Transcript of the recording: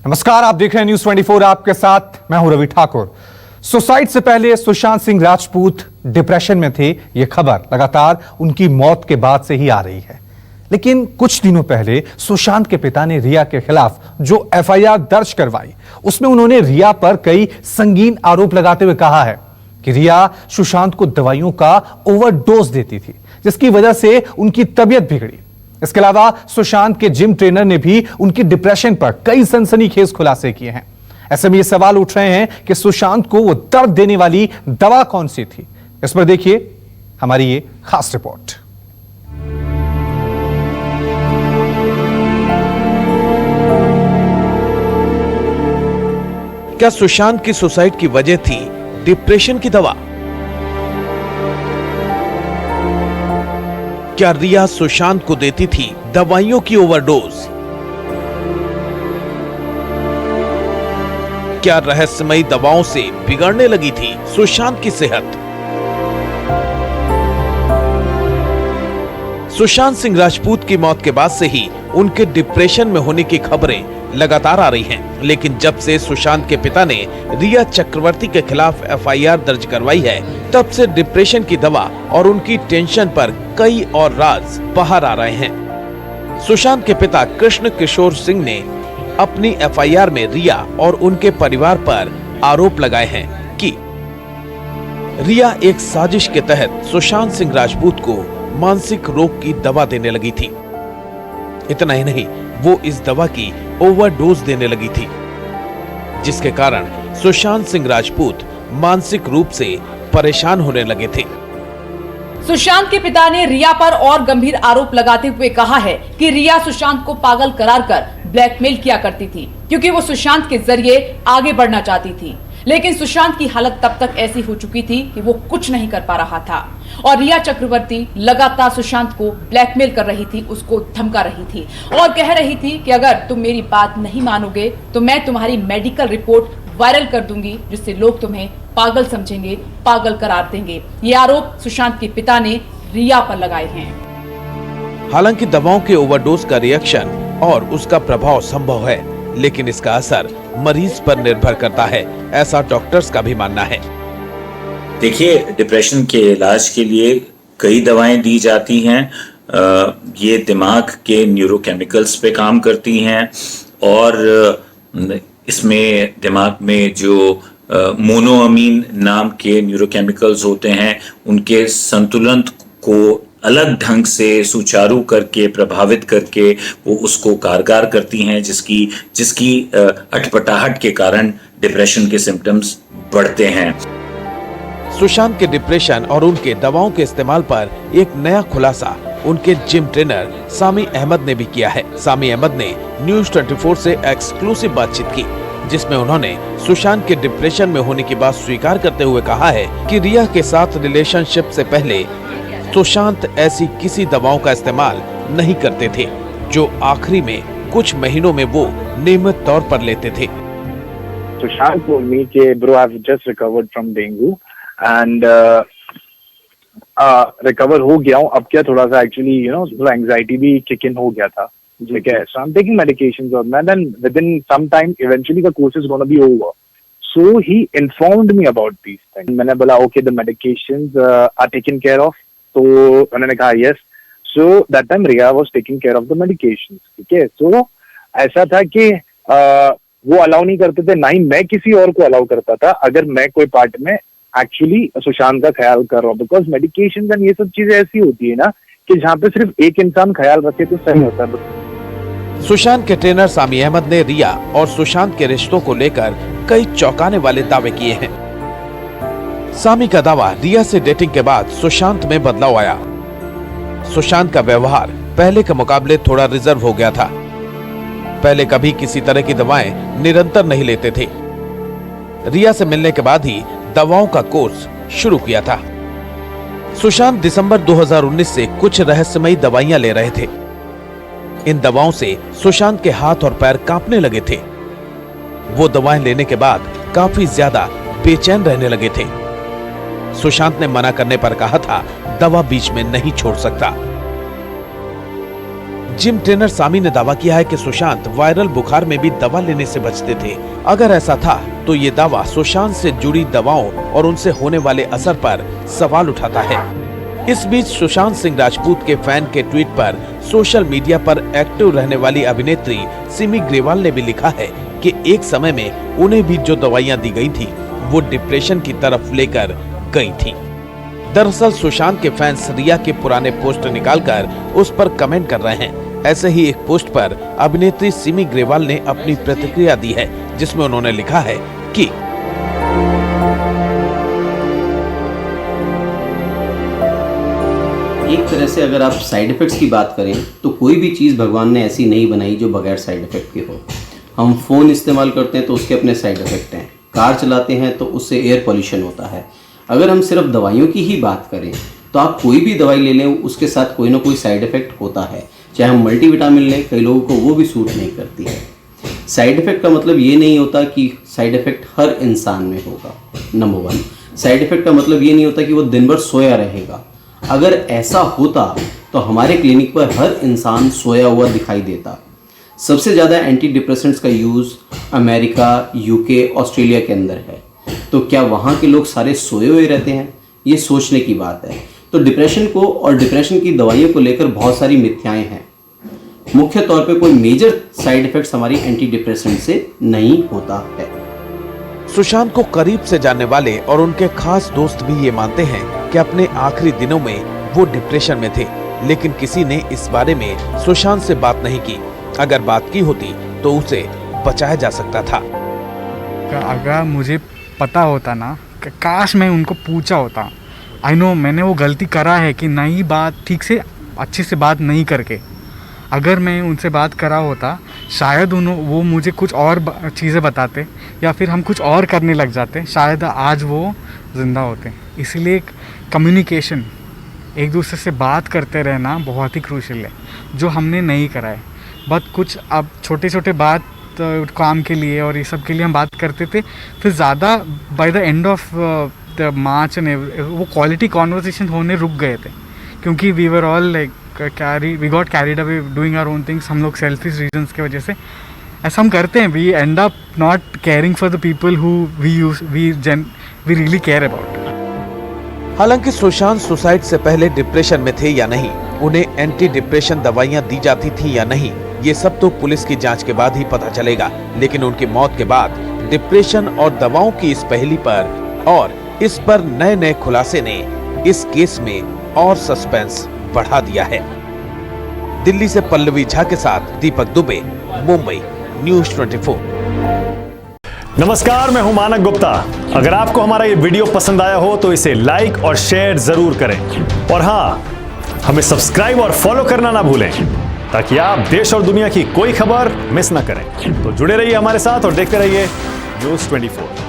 नमस्कार, आप देख रहे हैं न्यूज 24। आपके साथ मैं हूं रवि ठाकुर। सुसाइड से पहले सुशांत सिंह राजपूत डिप्रेशन में थे। यह खबर लगातार उनकी मौत के बाद से ही आ रही है, लेकिन कुछ दिनों पहले सुशांत के पिता ने रिया के खिलाफ जो एफआईआर दर्ज करवाई, उसमें उन्होंने रिया पर कई संगीन आरोप लगाते हुए कहा है कि रिया सुशांत को दवाइयों का ओवरडोज देती थी, जिसकी वजह से उनकी तबीयत बिगड़ी। इसके अलावा सुशांत के जिम ट्रेनर ने भी उनकी डिप्रेशन पर कई सनसनीखेज खुलासे किए हैं। ऐसे में ये सवाल उठ रहे हैं कि सुशांत को वो दर्द देने वाली दवा कौन सी थी। इस पर देखिए हमारी ये खास रिपोर्ट। क्या सुशांत की सुसाइड की वजह थी डिप्रेशन की दवा? क्या रिया सुशांत को देती थी दवाइयों की ओवरडोज? क्या रहस्यमयी दवाओं से बिगड़ने लगी थी सुशांत की सेहत? सुशांत सिंह राजपूत की मौत के बाद से ही उनके डिप्रेशन में होने की खबरें लगातार आ रही हैं, लेकिन जब से सुशांत के पिता ने रिया चक्रवर्ती के खिलाफ एफआईआर दर्ज करवाई है, तब से डिप्रेशन की दवा और उनकी टेंशन पर कई और राज बाहर आ रहे हैं। सुशांत के पिता कृष्ण किशोर सिंह ने अपनी एफआईआर में रिया और उनके परिवार पर आरोप लगाए हैं कि रिया एक साजिश के तहत सुशांत सिंह राजपूत को मानसिक रोग की दवा देने लगी थी। इतना ही नहीं, वो इस दवा की ओवरडोज देने लगी थी, जिसके कारण सुशांत सिंह राजपूत मानसिक रूप से परेशान होने लगे थे। सुशांत के पिता ने रिया पर और गंभीर आरोप लगाते हुए कहा है कि रिया सुशांत को पागल करार कर ब्लैकमेल किया करती थी, क्योंकि वो सुशांत के जरिए आगे बढ़ना चाहती थी। लेकिन सुशांत की हालत तब तक ऐसी हो चुकी थी कि वो कुछ नहीं कर पा रहा था और रिया चक्रवर्ती लगातार सुशांत को ब्लैकमेल कर रही थी, उसको धमका रही थी और कह रही थी कि अगर तुम मेरी बात नहीं मानोगे तो मैं तुम्हारी मेडिकल रिपोर्ट वायरल कर दूंगी, जिससे लोग तुम्हें पागल समझेंगे, पागल करार देंगे। ये आरोप सुशांत के पिता ने रिया पर लगाए हैं। हालांकि दवाओं के ओवरडोज का रिएक्शन और उसका प्रभाव संभव है, लेकिन इसका असर मरीज पर निर्भर करता है, ऐसा डॉक्टर्स का भी मानना है। देखिए, डिप्रेशन के इलाज के लिए कई दवाएं दी जाती हैं। ये दिमाग के न्यूरोकेमिकल्स पे काम करती हैं और इसमें दिमाग में जो मोनोअमीन नाम के न्यूरोकेमिकल्स होते हैं, उनके संतुलन को अलग ढंग से सुचारू करके, प्रभावित करके वो उसको कारगर करती हैं, जिसकी अटपटाहट के कारण डिप्रेशन के सिम्टम्स बढ़ते हैं। सुशांत के डिप्रेशन और उनके दवाओं के इस्तेमाल पर एक नया खुलासा उनके जिम ट्रेनर सामी अहमद ने भी किया है। सामी अहमद ने न्यूज 24 से एक्सक्लूसिव बातचीत की, जिसमें उन्होंने सुशांत के डिप्रेशन में होने की बात स्वीकार करते हुए कहा है कि रिया के साथ रिलेशनशिप से पहले सुशांत ऐसी किसी दवाओं का इस्तेमाल नहीं करते थे, जो आखिरी में कुछ महीनों में वो नियमित तौर पर लेते थे। Sushant told me कि bro I've just recovered from dengue and recover हो गया हूँ। अब क्या थोड़ा सा actually थोड़ा anxiety भी kick in हो गया था, ठीक है। So I'm taking medications और मैं then within some time eventually the course is gonna be over. So he informed me about these things. मैंने बोला okay the medications are taken care of, तो उन्होंने कहा yes. So that time Riya was taking care of the medications, ठीक है। So ऐसा था कि वो अलाउ नहीं करते थे, ना ही मैं किसी और को अलाउ करता था अगर मैं कोई पार्ट में एक्चुअली सुशांत का ख्याल कर रहा हूँ, बिकॉज मेडिकेशन एंड ये सब चीजें ऐसी होती है ना कि जहाँ पे सिर्फ एक इंसान ख्याल रखे तो सही होता है। सुशांत के ट्रेनर सामी अहमद ने रिया और सुशांत के रिश्तों को लेकर कई चौंकाने वाले दावे किए हैं। सामी का दावा, रिया से डेटिंग के बाद सुशांत में बदलाव आया। सुशांत का व्यवहार पहले के मुकाबले थोड़ा रिजर्व हो गया था। पहले कभी किसी तरह की दवाएं निरंतर नहीं लेते थे। रिया से मिलने के बाद ही दवाओं का कोर्स शुरू किया था। सुशांत दिसंबर 2019 से कुछ रहस्यमयी दवाइयां ले रहे थे। इन दवाओं से सुशांत के हाथ और पैर कांपने लगे थे। वो दवाएं लेने के बाद काफी ज्यादा बेचैन रहने लगे थे। सुशांत ने मना करने पर कहा था दवा बीच में नहीं छोड़ सकता। जिम ट्रेनर सामी ने दावा किया है कि सुशांत वायरल बुखार में भी दवा लेने से बचते थे। अगर ऐसा था तो ये दावा सुशांत से जुड़ी दवाओं और उनसे होने वाले असर पर सवाल उठाता है। इस बीच सुशांत सिंह राजपूत के फैन के ट्वीट पर सोशल मीडिया पर एक्टिव रहने वाली अभिनेत्री सिमी ग्रेवाल ने भी लिखा है कि एक समय में उन्हें भी जो दवाइयां दी गई थी वो डिप्रेशन की तरफ लेकर गई थी। दरअसल सुशांत के फैंस रिया के पुराने पोस्ट निकालकर उस पर कमेंट कर रहे हैं। ऐसे ही एक पोस्ट पर अभिनेत्री सिमी ग्रेवाल ने अपनी प्रतिक्रिया दी है, जिसमें उन्होंने लिखा है कि एक तरह से अगर आप साइड इफ़ेक्ट्स की बात करें तो कोई भी चीज़ भगवान ने ऐसी नहीं बनाई जो बगैर साइड इफ़ेक्ट के हो। हम फ़ोन इस्तेमाल करते हैं तो उसके अपने साइड इफ़ेक्ट हैं, कार चलाते हैं तो उससे एयर पॉल्यूशन होता है। अगर हम सिर्फ दवाइयों की ही बात करें तो आप कोई भी दवाई ले लें, उसके साथ कोई ना कोई साइड इफ़ेक्ट होता है। चाहे हम मल्टीविटामिन लें, कई लोगों को वो भी सूट नहीं करती है। साइड इफ़ेक्ट का मतलब ये नहीं होता कि साइड इफ़ेक्ट हर इंसान में होगा। नंबर 1, साइड इफ़ेक्ट का मतलब ये नहीं होता कि वो दिन भर सोया रहेगा। अगर ऐसा होता तो हमारे क्लिनिक पर हर इंसान सोया हुआ दिखाई देता। सबसे ज़्यादा एंटी डिप्रेसेंट्स का यूज़ अमेरिका, यूके, ऑस्ट्रेलिया के अंदर है। तो क्या वहाँ के लोग सारे सोए हुए रहते हैं? ये सोचने की बात है। तो डिप्रेशन को और डिप्रेशन की दवाइयों को लेकर बहुत सारी मिथ्याएं हैं। मुख्य तौर पे कोई मेजर साइड इफ़ेक्ट्स हमारी एंटी डिप्रेसेंट से नहीं होता है। सुशांत को करीब से जानने वाले और उनके खास दोस्त भी ये मानते हैं कि अपने आखिरी दिनों में वो डिप्रेशन में थे, लेकिन किसी ने इस बारे में सुशांत से बात नहीं की। अगर बात की होती तो उसे बचाया जा सकता था। अगर मुझे पता होता ना, काश मैं उनको पूछा होता। आई नो मैंने वो गलती करा है कि नहीं बात ठीक से अच्छे से बात नहीं करके। अगर मैं उनसे बात करा होता शायद वो मुझे कुछ और चीज़ें बताते या फिर हम कुछ और करने लग जाते, शायद आज वो ज़िंदा होते। इसलिए कम्युनिकेशन, एक दूसरे से बात करते रहना बहुत ही क्रूशियल है, जो हमने नहीं करा है। बहुत कुछ अब छोटे छोटे बात काम के लिए और ये सब के लिए हम बात करते थे, फिर ज़्यादा by the end of the March वो क्वालिटी कॉन्वर्सेशन होने रुक गए थे, क्योंकि we were all like we got carried away doing our own things. हम लोग सेल्फिश रीजंस की वजह से ऐसा हम करते हैं। We end up not caring for the people who we really care about. हालांकि सुशांत सुसाइड से पहले डिप्रेशन में थे या नहीं, उन्हें एंटी डिप्रेशन दवाइयां दी जाती थी या नहीं, ये सब तो पुलिस की जांच के बाद ही पता चलेगा। लेकिन उनकी मौत के बाद डिप्रेशन और दवाओं की इस पहेली पर और इस पर नए नए खुलासे ने इस केस में और सस्पेंस बढ़ा दिया है। दिल्ली से पल्लवी झा के साथ दीपक दुबे, मुंबई, न्यूज़ 24। नमस्कार, मैं हूं मानक गुप्ता। अगर आपको हमारा ये वीडियो पसंद आया हो तो इसे लाइक और शेयर जरूर करें, और हाँ, हमें सब्सक्राइब और फॉलो करना ना भूलें, ताकि आप देश और दुनिया की कोई खबर मिस ना करें। तो जुड़े रहिए हमारे साथ और देखते रहिए न्यूज़ 24।